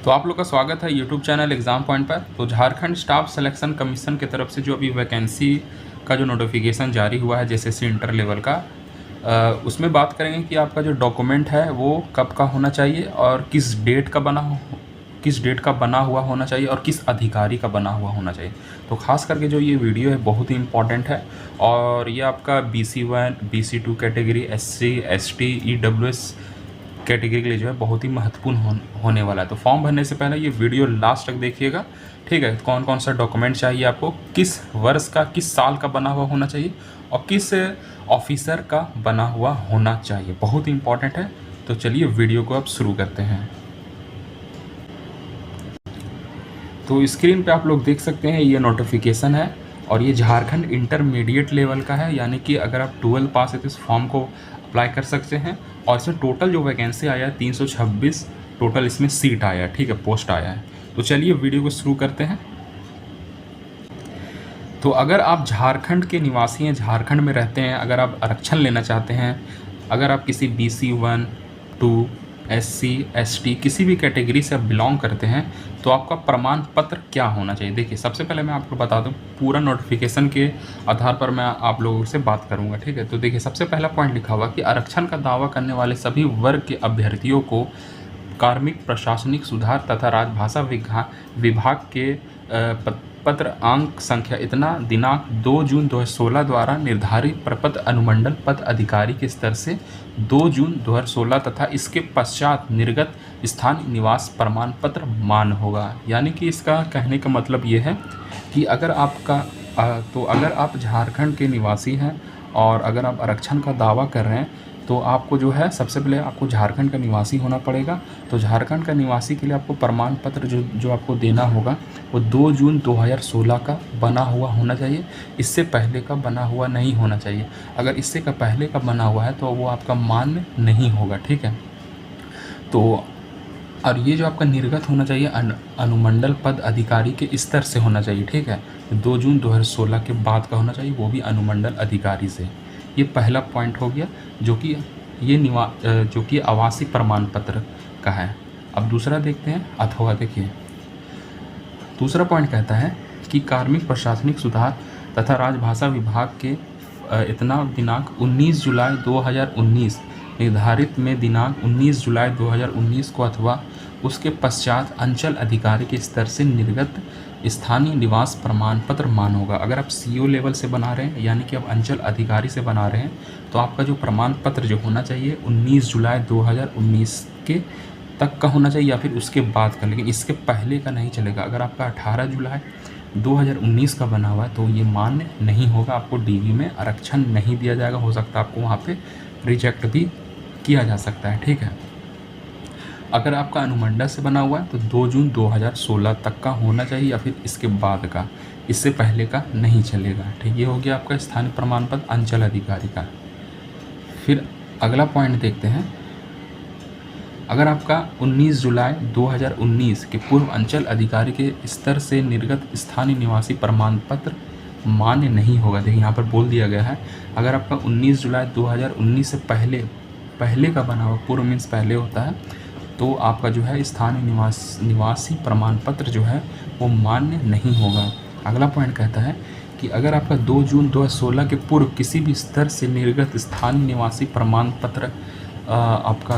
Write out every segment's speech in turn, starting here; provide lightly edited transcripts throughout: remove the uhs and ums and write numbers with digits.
तो आप लोग का स्वागत है यूट्यूब चैनल एग्ज़ाम पॉइंट पर। तो झारखंड स्टाफ सिलेक्शन कमीशन की तरफ से जो अभी वैकेंसी का जो नोटिफिकेशन जारी हुआ है जैसे इंटर लेवल का, उसमें बात करेंगे कि आपका जो डॉक्यूमेंट है वो कब का होना चाहिए और किस डेट का बना हुआ होना चाहिए और किस अधिकारी का बना हुआ होना चाहिए। तो ख़ास करके जो ये वीडियो है बहुत ही इम्पॉर्टेंट है और ये आपका BC1 BC2 category, SC ST EWS category के लिए जो है बहुत ही महत्वपूर्ण होने वाला है। तो फॉर्म भरने से पहले ये वीडियो लास्ट तक देखिएगा, ठीक है। कौन कौन सा डॉक्यूमेंट चाहिए आपको, किस वर्ष का, किस साल का बना हुआ होना चाहिए और किस ऑफिसर का बना हुआ होना चाहिए, बहुत ही इंपॉर्टेंट है। तो चलिए वीडियो को अब शुरू करते हैं। तो स्क्रीन पे आप लोग देख सकते हैं ये नोटिफिकेशन है और ये झारखंड इंटरमीडिएट लेवल का है, यानी कि अगर आप 12 पास है तो इस फॉर्म को अप्लाई कर सकते हैं। और इसमें टोटल जो वैकेंसी आया है 326 टोटल इसमें सीट आया है, ठीक है, पोस्ट आया है। तो चलिए वीडियो को शुरू करते हैं। तो अगर आप झारखंड के निवासी हैं, झारखंड में रहते हैं, अगर आप आरक्षण लेना चाहते हैं, अगर आप किसी BC1 2 SC ST किसी भी कैटेगरी से आप बिलोंग करते हैं तो आपका प्रमाण पत्र क्या होना चाहिए। देखिए, सबसे पहले मैं आपको बता दूं, पूरा नोटिफिकेशन के आधार पर मैं आप लोगों से बात करूंगा, ठीक है। तो देखिए, सबसे पहला पॉइंट लिखा हुआ कि आरक्षण का दावा करने वाले सभी वर्ग के अभ्यर्थियों को कार्मिक प्रशासनिक सुधार तथा राजभाषा विभाग के पत्र अंक संख्या इतना दिनांक 2 जून 2016 द्वारा निर्धारित प्रपत्र अनुमंडल पद अधिकारी के स्तर से 2 जून 2016 तथा इसके पश्चात निर्गत स्थानीय निवास प्रमाण पत्र मान्य होगा। यानी कि इसका कहने का मतलब ये है कि अगर आप झारखंड के निवासी हैं और अगर आप आरक्षण का दावा कर रहे हैं तो आपको जो है सबसे पहले आपको झारखंड का निवासी होना पड़ेगा। तो झारखंड का निवासी के लिए आपको प्रमाण पत्र जो आपको देना होगा वो 2 जून 2016 का बना हुआ होना चाहिए, इससे पहले का बना हुआ नहीं होना चाहिए। अगर इससे का पहले का बना हुआ है तो वो आपका मान्य नहीं होगा, ठीक है। तो और ये जो आपका निर्गत होना चाहिए अनुमंडल पद अधिकारी के स्तर से होना चाहिए, ठीक है। 2 जून 2016 के बाद का होना चाहिए, वो भी अनुमंडल अधिकारी से। ये पहला पॉइंट हो गया जो कि आवासीय प्रमाण पत्र का है। अब दूसरा देखते हैं, अथवा देखिए दूसरा पॉइंट कहता है कि कार्मिक प्रशासनिक सुधार तथा राजभाषा विभाग के इतना दिनांक 19 जुलाई 2019 निर्धारित में दिनांक 19 जुलाई 2019 को अथवा उसके पश्चात अंचल अधिकारी के स्तर से निर्गत स्थानीय निवास प्रमाण पत्र मान्य होगा। अगर आप CO लेवल से बना रहे हैं, यानी कि आप अंचल अधिकारी से बना रहे हैं, तो आपका जो प्रमाण पत्र जो होना चाहिए 19 जुलाई 2019 के तक का होना चाहिए या फिर उसके बाद का, लेकिन इसके पहले का नहीं चलेगा। अगर आपका 18 जुलाई 2019 का बना हुआ है तो ये मान्य नहीं होगा, आपको DV में आरक्षण नहीं दिया जाएगा। हो सकता है आपको वहाँ पे रिजेक्ट भी किया जा सकता है, ठीक है। अगर आपका अनुमंडल से बना हुआ है तो 2 जून 2016 तक का होना चाहिए या फिर इसके बाद का, इससे पहले का नहीं चलेगा, ठीक। ये हो गया आपका स्थानीय प्रमाण पत्र अंचल अधिकारी का। फिर अगला पॉइंट देखते हैं, अगर आपका 19 जुलाई 2019 के पूर्व अंचल अधिकारी के स्तर से निर्गत स्थानीय निवासी प्रमाण पत्र मान्य नहीं होगा। देखिए, यहाँ पर बोल दिया गया है, अगर आपका 19 जुलाई 2019 से पहले का बना हुआ, पूर्व मीन्स पहले होता है, तो आपका जो है स्थानीय निवासी प्रमाण पत्र जो है वो मान्य नहीं होगा। अगला पॉइंट कहता है कि अगर आपका 2 जून 2016 के पूर्व किसी भी स्तर से निर्गत स्थानीय निवासी प्रमाण पत्र आपका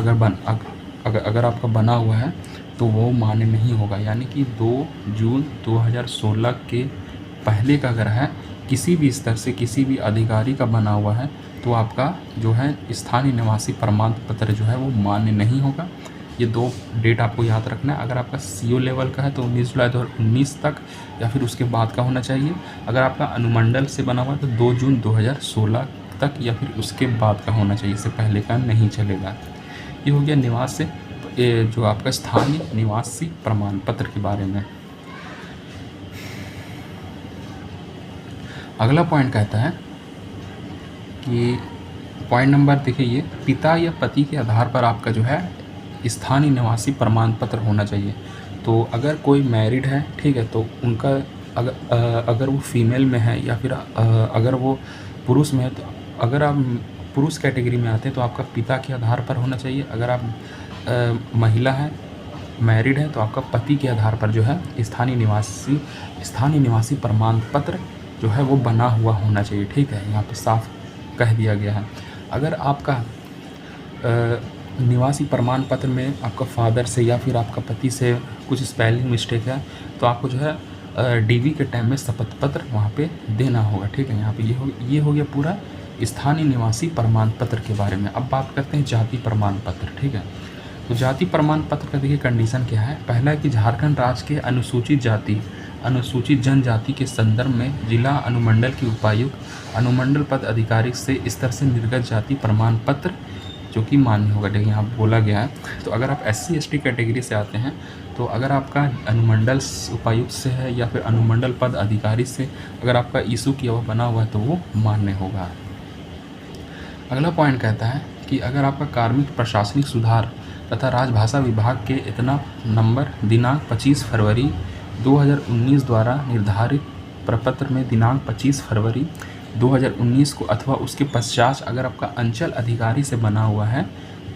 अगर आपका बना हुआ है तो वो मान्य नहीं होगा। यानी कि 2 जून 2016 के पहले का अगर है, किसी भी स्तर से किसी भी अधिकारी का बना हुआ है, तो आपका जो है स्थानीय निवासी प्रमाण पत्र जो है वो मान्य नहीं होगा। ये 2 डेट आपको याद रखना है। अगर आपका CO लेवल का है तो 19 जुलाई 2019 तक या फिर उसके बाद का होना चाहिए। अगर आपका अनुमंडल से बना हुआ है तो 2 जून 2016 तक या फिर उसके बाद का होना चाहिए, इससे पहले का नहीं चलेगा। ये हो गया निवास से जो आपका स्थानीय निवासी प्रमाण पत्र के बारे में। अगला पॉइंट कहता है कि पॉइंट नंबर देखिए, ये पिता या पति के आधार पर आपका जो है स्थानीय निवासी प्रमाण पत्र होना चाहिए। तो अगर कोई मैरिड है, ठीक है, तो उनका अगर वो फीमेल में है या फिर अगर वो पुरुष में है, तो अगर आप पुरुष कैटेगरी में आते हैं तो आपका पिता के आधार पर होना चाहिए। अगर आप महिला हैं मैरिड है तो आपका पति के आधार पर जो है स्थानीय निवासी प्रमाण पत्र जो है वो बना हुआ होना चाहिए। ठीक है, यहाँ पे साफ कह दिया गया है। अगर आपका निवासी प्रमाण पत्र में आपका फादर से या फिर आपका पति से कुछ स्पेलिंग मिस्टेक है तो आपको जो है डीवी के टाइम में शपथ पत्र वहाँ पे देना होगा। ठीक है, यहाँ पे ये हो गया पूरा स्थानीय निवासी प्रमाण पत्र के बारे में। अब बात करते हैं जाति प्रमाण पत्र। ठीक है, तो जाति प्रमाण पत्र का देखिए कंडीशन क्या है। पहला है कि झारखंड राज्य के अनुसूचित जनजाति के संदर्भ में जिला अनुमंडल के उपायुक्त अनुमंडल पद अधिकारी से स्तर से निर्गत जाति प्रमाण पत्र जो कि मान्य होगा। देखिए यहाँ बोला गया है। तो अगर आप SC ST कैटेगरी से आते हैं तो अगर आपका अनुमंडल उपायुक्त से है या फिर अनुमंडल पद अधिकारी से अगर आपका इशू किया हुआ बना हुआ है तो वो मान्य होगा। अगला पॉइंट कहता है कि अगर आपका कार्मिक प्रशासनिक सुधार तथा राजभाषा विभाग के इतना नंबर दिनांक 25 फरवरी 2019 द्वारा निर्धारित प्रपत्र में दिनांक 25 फरवरी 2019 को अथवा उसके पश्चात अगर आपका अंचल अधिकारी से बना हुआ है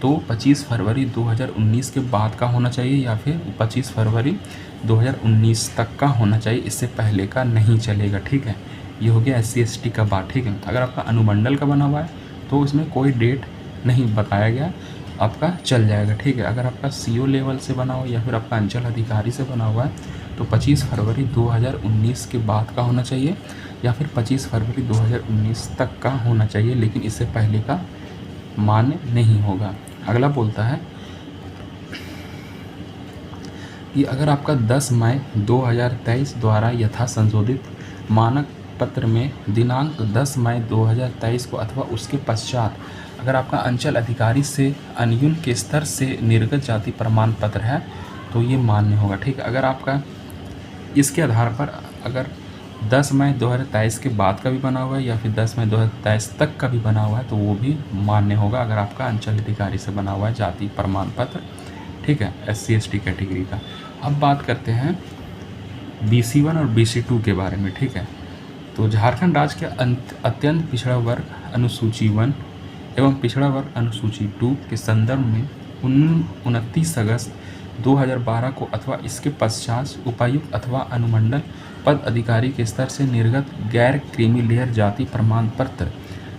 तो 25 फरवरी 2019 के बाद का होना चाहिए या फिर 25 फरवरी 2019 तक का होना चाहिए, इससे पहले का नहीं चलेगा। ठीक है, ये हो गया SC ST का बात। ठीक है, अगर आपका अनुमंडल का बना हुआ है तो इसमें कोई डेट नहीं बताया गया, आपका चल जाएगा। ठीक है, अगर आपका CO लेवल से बना हुआ या फिर आपका अंचल अधिकारी से बना हुआ है तो 25 फरवरी 2019 के बाद का होना चाहिए या फिर 25 फरवरी 2019 तक का होना चाहिए, लेकिन इससे पहले का मान्य नहीं होगा। अगला बोलता है कि अगर आपका 10 मई 2023 द्वारा यथा संशोधित मानक पत्र में दिनांक 10 मई 2023 को अथवा उसके पश्चात अगर आपका अंचल अधिकारी से अन्यून के स्तर से निर्गत जाति प्रमाण पत्र है तो ये मान्य होगा। ठीक है, अगर आपका इसके आधार पर अगर 10 मई 2023 के बाद का भी बना हुआ है या फिर 10 मई 2023 तक का भी बना हुआ है तो वो भी मान्य होगा अगर आपका अंचल अधिकारी से बना हुआ है जाति प्रमाण पत्र। ठीक है, SC ST कैटेगरी का। अब बात करते हैं BC1 और BC2 के बारे में। ठीक है, तो झारखंड राज्य के अत्यंत पिछड़ा वर्ग अनुसूची 1 एवं पिछड़ा वर्ग अनुसूची 2 के संदर्भ में 29 अगस्त 2012 को अथवा इसके पश्चात उपायुक्त अथवा अनुमंडल पद अधिकारी के स्तर से निर्गत गैर क्रीमी लेयर जाति प्रमाण पत्र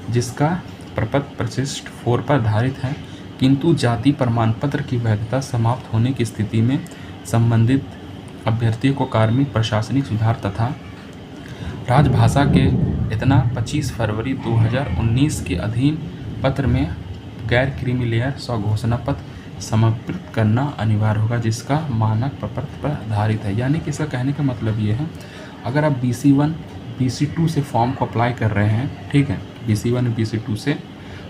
जिसका प्रपत्र परिशिष्ट 4 पर आधारित है किंतु जाति प्रमाण पत्र की वैधता समाप्त होने की स्थिति में संबंधित अभ्यर्थियों को कार्मिक प्रशासनिक सुधार तथा राजभाषा के इतना 25 फरवरी 2019 के अधीन पत्र में गैर क्रीमी लेयर स्वघोषणा पत्र समर्पित करना अनिवार्य होगा जिसका मानक प्रपत्र पर आधारित है। यानी कि इसका कहने का मतलब ये है, अगर आप BC1 BC2 से फॉर्म को अप्लाई कर रहे हैं, ठीक है, BC1 BC2 से,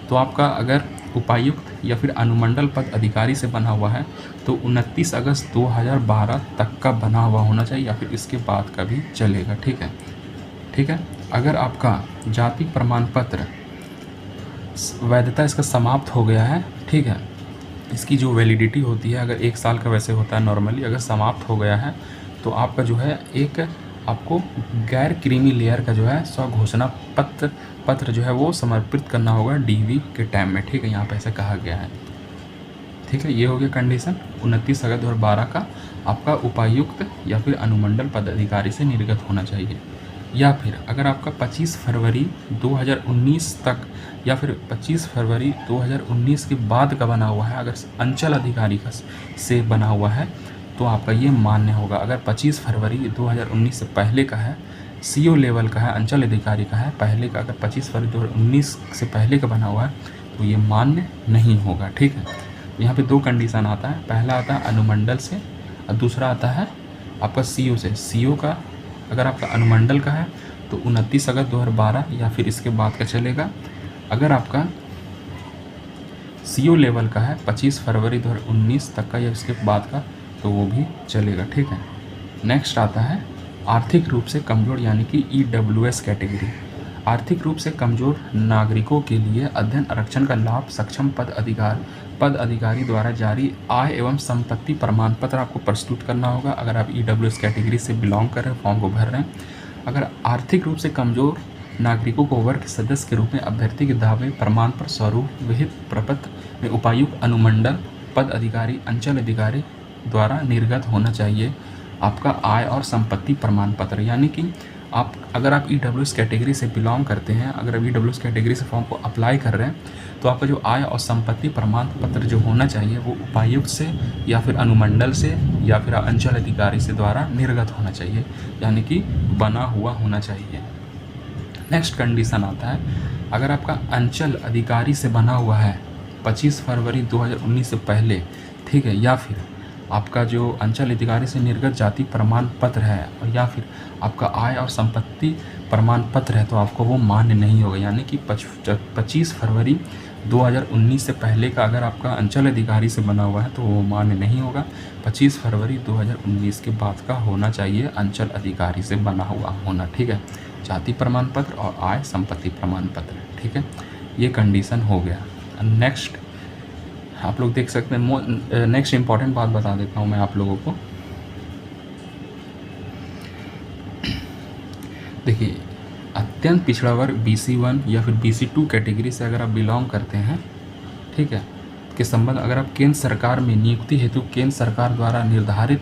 तो आपका अगर उपायुक्त या फिर अनुमंडल पद अधिकारी से बना हुआ है तो 29 अगस्त 2012 तक का बना हुआ होना चाहिए या फिर इसके बाद का भी चलेगा। ठीक है, अगर आपका जाति प्रमाण पत्र वैधता इसका समाप्त हो गया है, ठीक है, इसकी जो वैलिडिटी होती है अगर 1 साल का वैसे होता है नॉर्मली, अगर समाप्त हो गया है तो आपका जो है एक आपको गैर क्रीमी लेयर का जो है स्वघोषणा पत्र जो है वो समर्पित करना होगा DV के टाइम में। ठीक है, यहाँ पे ऐसा कहा गया है। ठीक है, ये हो गया कंडीशन 29 अगस्त 2012 का आपका उपायुक्त या फिर अनुमंडल पदाधिकारी से निर्गत होना चाहिए। या फिर अगर आपका 25 फरवरी 2019 तक या फिर 25 फरवरी 2019 के बाद का बना हुआ है, अगर अंचल अधिकारी का से बना हुआ है तो आपका ये मान्य होगा। अगर 25 फरवरी 2019 से पहले का है, CO लेवल का है, अंचल अधिकारी का है पहले का, अगर 25 फरवरी 2019 से पहले का बना हुआ है तो ये मान्य नहीं होगा। ठीक है, यहाँ पे 2 कंडीशन आता है, पहला आता है अनुमंडल से और दूसरा आता है आपका CO से। CO का अगर आपका अनुमंडल का है तो 29 अगस्त 2012 या फिर इसके बाद का चलेगा। अगर आपका CO लेवल का है 25 फरवरी 2019 तक का या इसके बाद का तो वो भी चलेगा। ठीक है, नेक्स्ट आता है आर्थिक रूप से कमज़ोर यानी कि EWS कैटेगरी। आर्थिक रूप से कमज़ोर नागरिकों के लिए अध्ययन आरक्षण का लाभ सक्षम पद अधिकारी द्वारा जारी आय एवं संपत्ति प्रमाण पत्र आपको प्रस्तुत करना होगा अगर आप EWS कैटेगरी से बिलोंग कर रहे हैं, फॉर्म को भर रहे हैं। अगर आर्थिक रूप से कमज़ोर नागरिकों को वर्ग के सदस्य के रूप में अभ्यर्थी के दावे प्रमाण पर स्वरूप विहित प्रपत्र में उपायुक्त अनुमंडल पद अधिकारी अंचल अधिकारी द्वारा निर्गत होना चाहिए आपका आय और संपत्ति प्रमाण पत्र। यानी कि अगर आप EWS कैटेगरी से बिलोंग करते हैं, अगर आप EWS कैटेगरी से फॉर्म को अप्लाई कर रहे हैं, तो आपका जो आय और संपत्ति प्रमाण पत्र जो होना चाहिए वो उपायुक्त से या फिर अनुमंडल से या फिर अंचल अधिकारी से द्वारा निर्गत होना चाहिए, यानी कि बना हुआ होना चाहिए। नेक्स्ट कंडीशन आता है, अगर आपका अंचल अधिकारी से बना हुआ है 25 फरवरी 2019 से पहले, ठीक है, या फिर आपका जो अंचल अधिकारी से निर्गत जाति प्रमाण पत्र है और या फिर आपका आय और संपत्ति प्रमाण पत्र है, तो आपको वो मान्य नहीं होगा। यानी कि 25 फरवरी 2019 से पहले का अगर आपका अंचल अधिकारी से बना हुआ है तो वो मान्य नहीं होगा। 25 फरवरी 2019 के बाद का होना चाहिए अंचल अधिकारी से बना हुआ होना, ठीक है, जाति प्रमाण पत्र और आय संपत्ति प्रमाण पत्र, ठीक है। ये कंडीशन हो गया। नेक्स्ट आप लोग देख सकते हैं, नेक्स्ट इंपॉर्टेंट बात बता देता हूँ मैं आप लोगों को। देखिए, अत्यंत पिछड़ा वर्ग BC1 या फिर BC2 कैटेगरी से अगर आप बिलोंग करते हैं, ठीक है, के संबंध अगर आप केंद्र सरकार में नियुक्ति हेतु केंद्र सरकार द्वारा निर्धारित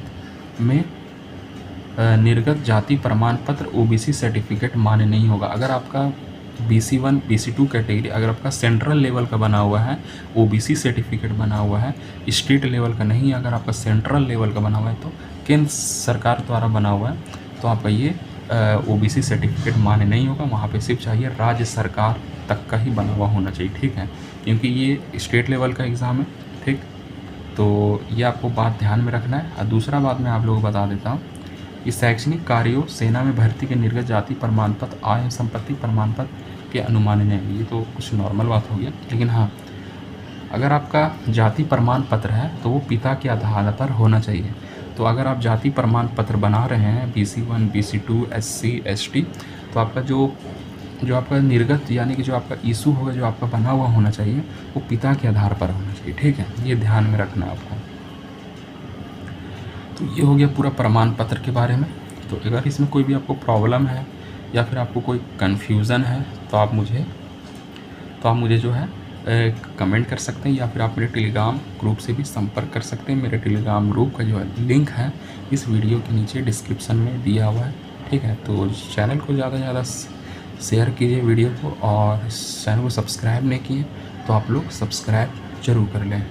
में निर्गत जाति प्रमाण पत्र OBC सर्टिफिकेट मान्य नहीं होगा। अगर आपका BC1 BC2 कैटेगरी अगर आपका सेंट्रल लेवल का बना हुआ है, OBC सर्टिफिकेट बना हुआ है, स्टेट लेवल का नहीं, अगर आपका सेंट्रल लेवल का बना हुआ है तो केंद्र सरकार द्वारा बना हुआ है, तो आपका ये OBC सर्टिफिकेट मान्य नहीं होगा। वहाँ पे सिर्फ चाहिए राज्य सरकार तक का ही बना हुआ होना चाहिए, ठीक है, क्योंकि ये स्टेट लेवल का एग्ज़ाम है, ठीक। तो ये आपको बात ध्यान में रखना है। और दूसरा बात मैं आप लोगों को बता देता हूँ कि शैक्षणिक कार्यों, सेना में भर्ती के निर्गत जाति प्रमाण पत्र, आय संपत्ति प्रमाण पत्र के अनुमानन है। ये तो कुछ नॉर्मल बात हो गया, लेकिन हाँ, अगर आपका जाति प्रमाण पत्र है तो वो पिता के आधार पर होना चाहिए। तो अगर आप जाति प्रमाण पत्र बना रहे हैं BC1 BC2 SC ST, तो आपका जो आपका निर्गत यानी कि जो आपका इशू होगा, जो आपका बना हुआ होना चाहिए, वो पिता के आधार पर होना चाहिए, ठीक है। ये ध्यान में रखना है आपको। तो ये हो गया पूरा प्रमाण पत्र के बारे में। तो अगर इसमें कोई भी आपको प्रॉब्लम है या फिर आपको कोई कन्फ्यूज़न है तो आप मुझे जो है कमेंट कर सकते हैं या फिर आप मेरे टेलीग्राम ग्रुप से भी संपर्क कर सकते हैं। मेरे टेलीग्राम ग्रुप का जो है लिंक है इस वीडियो के नीचे डिस्क्रिप्शन में दिया हुआ है, ठीक है। तो चैनल को ज़्यादा से ज़्यादा शेयर कीजिए वीडियो को, और इस चैनल को सब्सक्राइब नहीं किए तो आप लोग सब्सक्राइब ज़रूर कर लें।